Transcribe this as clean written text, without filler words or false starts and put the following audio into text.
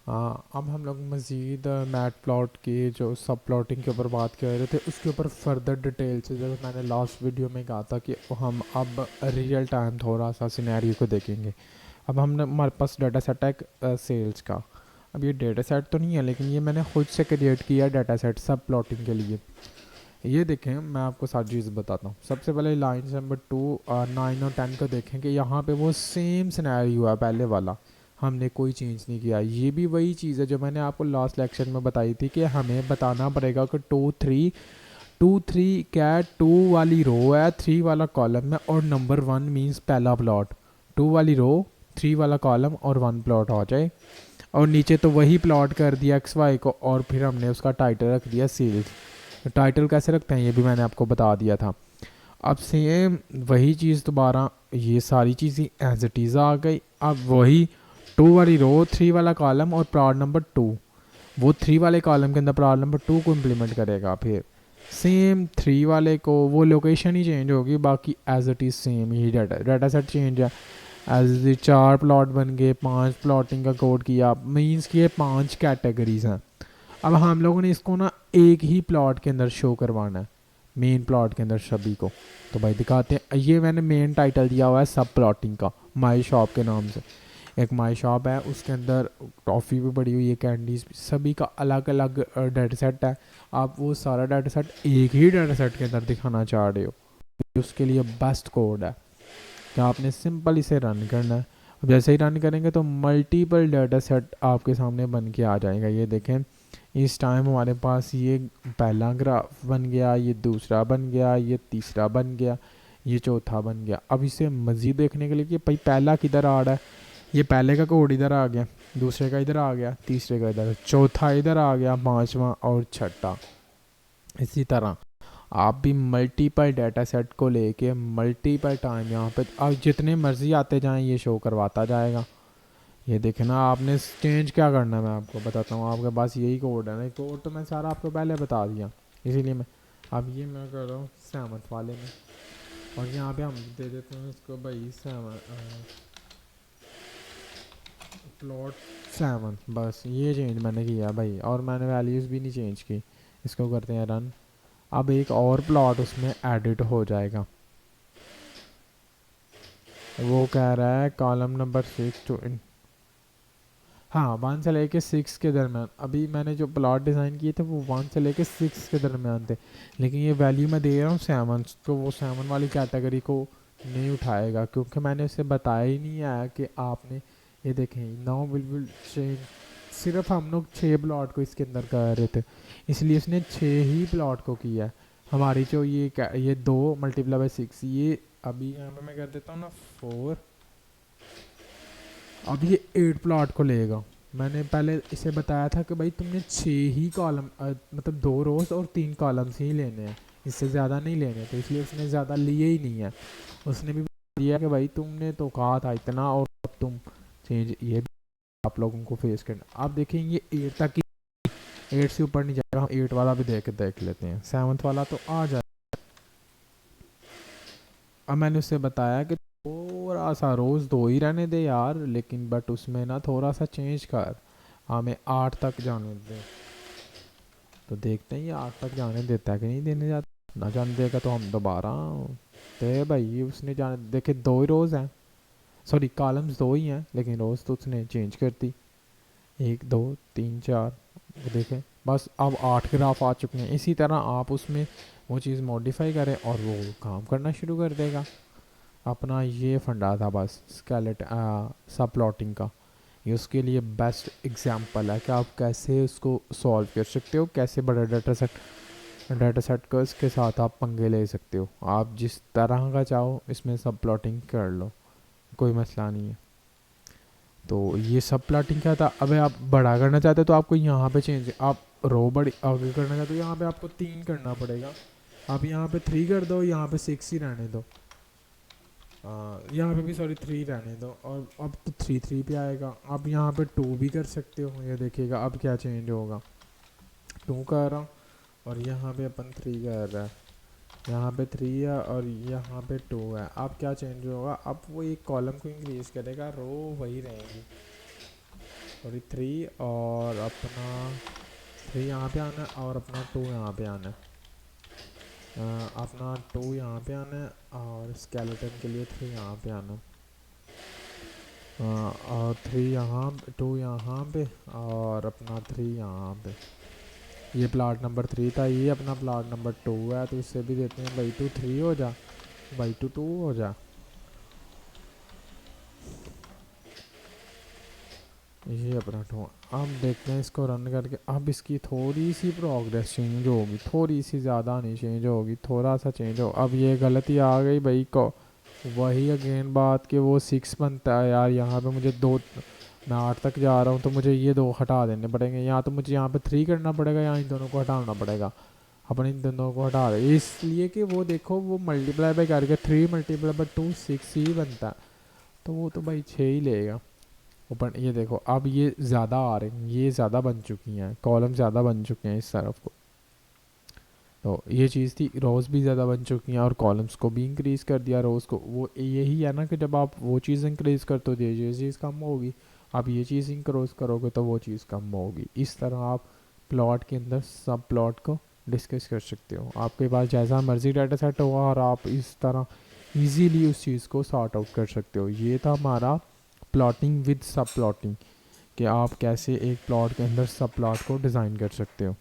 अब हम लोग मज़ीद मैट प्लॉट की जो सब प्लॉटिंग के ऊपर बात कर रहे थे, उसके ऊपर फर्दर डिटेल से, जैसे मैंने लास्ट वीडियो में कहा था कि हम अब रियल टाइम थोड़ा सा सिनेरियो को देखेंगे। अब हमने हमारे पास डाटा सेट है एक सेल्स का। अब ये डाटा सेट तो नहीं है, लेकिन ये मैंने खुद से क्रिएट किया डाटा सेट सब प्लॉटिंग के लिए। ये देखें, मैं आपको सारी चीज़ बताता हूँ। सबसे पहले लाइन नंबर 2, 9 और 10 को देखें कि यहाँ पे वो सेम सिनेरियो है पहले वाला, हमने कोई चेंज नहीं किया। ये भी वही चीज़ है जो मैंने आपको लास्ट लेक्चर में बताई थी कि हमें बताना पड़ेगा कि टू थ्री क्या, 2 वाली रो है, 3 वाला कॉलम है, और नंबर 1 मीन्स पहला प्लॉट। 2 वाली रो, 3 वाला कॉलम और 1 प्लॉट हो जाए। और नीचे तो वही प्लॉट कर दिया एक्स वाई को, और फिर हमने उसका टाइटल रख दिया सेल्स। टाइटल कैसे रखते हैं ये भी मैंने आपको बता दिया था। अब सेम वही चीज़ दोबारा, ये सारी चीज़ें एज इट इज़ आ गई। अब वही 2 वाली रो, 3 वाला कॉलम और प्लॉट नंबर 2, वो 3 वाले कॉलम के अंदर प्लॉट नंबर 2 को इम्प्लीमेंट करेगा। फिर सेम 3 वाले को वो लोकेशन ही चेंज होगी, बाकी एज इट इज़ सेम ही डाटा सेट चेंज है। एज 4 प्लॉट बन गए, 5 प्लॉटिंग का कोड किया, मीन्स कि ये 5 कैटेगरीज हैं। अब हम लोगों ने इसको ना एक ही प्लॉट के अंदर शो करवाना है, मेन प्लॉट के अंदर सभी को। तो भाई दिखाते हैं। ये मैंने मेन टाइटल दिया हुआ है सब प्लॉटिंग का, माई शॉप के नाम से। एक माई शॉप है, उसके अंदर टॉफ़ी भी पड़ी हुई है, कैंडीज, सभी का अलग अलग डाटा सेट है। आप वो सारा डाटा सेट एक ही डाटा सेट के अंदर दिखाना चाह रहे हो, उसके लिए बेस्ट कोड है कि आपने सिंपल इसे रन करना है। अब जैसे ही रन करेंगे तो मल्टीपल डाटा सेट आपके सामने बन के आ जाएगा। ये देखें, इस टाइम हमारे पास ये पहला ग्राफ बन गया, ये दूसरा बन गया, ये तीसरा बन गया, ये चौथा बन गया। अब इसे मज़ीद देखने के लिए कि भाई पहला किधर आ रहा है, ये पहले का कोड इधर आ गया, दूसरे का इधर आ गया, तीसरे का इधर, चौथा इधर आ गया, पांचवा और छठा। इसी तरह आप भी मल्टीपल डाटा सेट को लेके मल्टीपल टाइम यहाँ पे अब जितने मर्जी आते जाएं ये शो करवाता जाएगा। ये देखे ना, आपने चेंज क्या करना है मैं आपको बताता हूँ। आपके पास यही कोड है ना, कोड तो मैं सारा आपको पहले बता दिया, इसीलिए मैं अब ये मैं कर रहा हूँ सहमत वाले में। और यहाँ पे हम दे देते हैं इसको भाई सहमत प्लॉट 7, बस ये चेंज मैंने किया भाई, और मैंने वैल्यूज़ भी नहीं चेंज की। इसको करते हैं रन। अब एक और प्लॉट उसमें एडिट हो जाएगा। वो कह रहा है कॉलम नंबर 6 टू हाँ 1 से लेके 6 के दरमियान। अभी मैंने जो प्लॉट डिज़ाइन किए थे वो 1 से लेके 6 के दरमियान थे, लेकिन ये वैल्यू मैं दे रहा हूँ 7, तो वो 7 वाली कैटेगरी को नहीं उठाएगा, क्योंकि मैंने उसे बताया ही नहीं है कि आपने ये देखें नाउ विल चेंज। सिर्फ हम लोग 6 प्लॉट को इसके अंदर कर रहे थे, इसलिए उसने 6 ही प्लॉट को किया है। हमारी जो ये 2 मल्टीप्लाई बाई 6, ये अभी यहाँ पर मैं कर देता हूँ ना 4। अब ये 8 प्लॉट को लेगा। मैंने पहले इसे बताया था कि भाई तुमने 6 ही कॉलम मतलब 2 रोज और 3 कॉलम्स ही लेने हैं, इससे ज़्यादा नहीं लेने, तो इसलिए उसने ज़्यादा लिए ही नहीं है। उसने भी दिया कि भाई तुमने तो कहा था इतना, और अब तुम चेंज, ये भी आप लोगों को फेस करना। आप देखेंगे 8 तक ही, 8 से ऊपर नहीं जाएगा। हम 8 वाला भी देख लेते हैं, 7 वाला तो आ जाए। अब मैंने उससे बताया कि थोड़ा सा रोज़ 2 ही रहने दे यार, लेकिन बट उसमें ना थोड़ा सा चेंज कर, हमें 8 तक जाने दे। तो देखते हैं ये 8 तक जाने देता है कि नहीं देने जाता। ना जाने देगा तो हम दोबारा तो भाई उसने जाने देखे 2 ही रोज़ हैं, सॉरी कॉलम्स 2 ही हैं, लेकिन रोज़ तो उसने चेंज कर दी, 1 2 3 4। वो देखें बस अब 8 ग्राफ आ चुके हैं। इसी तरह आप उसमें वो चीज़ मॉडिफाई करें और वो काम करना शुरू कर देगा। अपना ये फंडा था बस स्केलेट सब प्लॉटिंग का। ये उसके लिए बेस्ट एग्जांपल है कि आप कैसे उसको सॉल्व कर सकते हो, कैसे बड़ा डाटा सेट का इसके साथ आप पंगे ले सकते हो। आप जिस तरह का चाहो इसमें सब प्लॉटिंग कर लो, कोई मसला नहीं है। तो ये सब प्लॉटिंग क्या था। अब आप बड़ा करना चाहते हो तो आपको यहाँ पे चेंज, आप रो बड़ी आगे करना चाहते हो, यहाँ पे आपको 3 करना पड़ेगा। आप यहाँ पे 3 कर दो, यहाँ पे 6 ही रहने दो, यहाँ पे भी सॉरी 3 रहने दो, और अब तो 3 3 पे आएगा। अब यहाँ पे 2 भी कर सकते हो। ये देखिएगा अब क्या चेंज होगा, 2 कर रहा हूँ और यहाँ पे अपन 3 कर रहा है, यहाँ पे 3 है और यहाँ पे 2 है। अब क्या चेंज होगा, अब वो एक कॉलम को इंक्रीज करेगा, रो वही रहेंगी, सॉरी 3 और अपना 3 यहाँ पे आना है और अपना 2 यहाँ पे आना है। अपना 2 यहाँ पे आना है और स्केलेटन के लिए 3 यहाँ पे आना है। और 3 यहाँ 2 यहाँ पे और अपना 3 यहाँ पे। ये प्लाट नंबर 3 था, ये अपना प्लाट नंबर 2 है, तो इससे भी देते हैं बाई 2 3 हो जा, बाई 2 2 हो जा। ये अपना 2। अब देखते हैं इसको रन करके। अब इसकी थोड़ी सी प्रोग्रेस चेंज होगी, थोड़ी सी, ज़्यादा नहीं चेंज होगी, थोड़ा सा चेंज हो। अब ये गलती आ गई भाई को, वही अगेन बात कि वो 6 बनता है यार। यहाँ पे मुझे 2, मैं 8 तक जा रहा हूँ तो मुझे ये 2 हटा देने पड़ेंगे। या तो मुझे यहाँ पे 3 करना पड़ेगा या इन दोनों को हटाना पड़ेगा। अपन इन दोनों को हटा रहे इसलिए कि वो देखो वो मल्टीप्लाई बाई करके 3 मल्टीप्लाई बाई 2 6 ही बनता है, तो वो तो भाई 6 ही लेगा ऊपर। ये देखो अब ये ज़्यादा आ रहे हैं, ये ज़्यादा बन चुकी हैं, कॉलम ज़्यादा बन चुके हैं इस तरफ को। तो ये चीज़ थी, रोज़ भी ज़्यादा बन चुकी हैं और कॉलम्स को भी इंक्रीज़ कर दिया रोज़ को। वो यही है ना कि जब आप वो चीज़ इंक्रीज़ करते हो ये चीज़ कम होगी, आप ये चीज़ इंक्रीज़ करोगे तो वो चीज़ कम होगी। इस तरह आप प्लॉट के अंदर सब प्लॉट को डिस्कस कर सकते हो। आपके पास जैसा मर्जी डाटा सेट होगा और आप इस तरह इजीली उस चीज़ को सॉर्ट आउट कर सकते हो। ये था हमारा प्लॉटिंग विद सब प्लॉटिंग, कि आप कैसे एक प्लॉट के अंदर सब प्लॉट को डिज़ाइन कर सकते हो।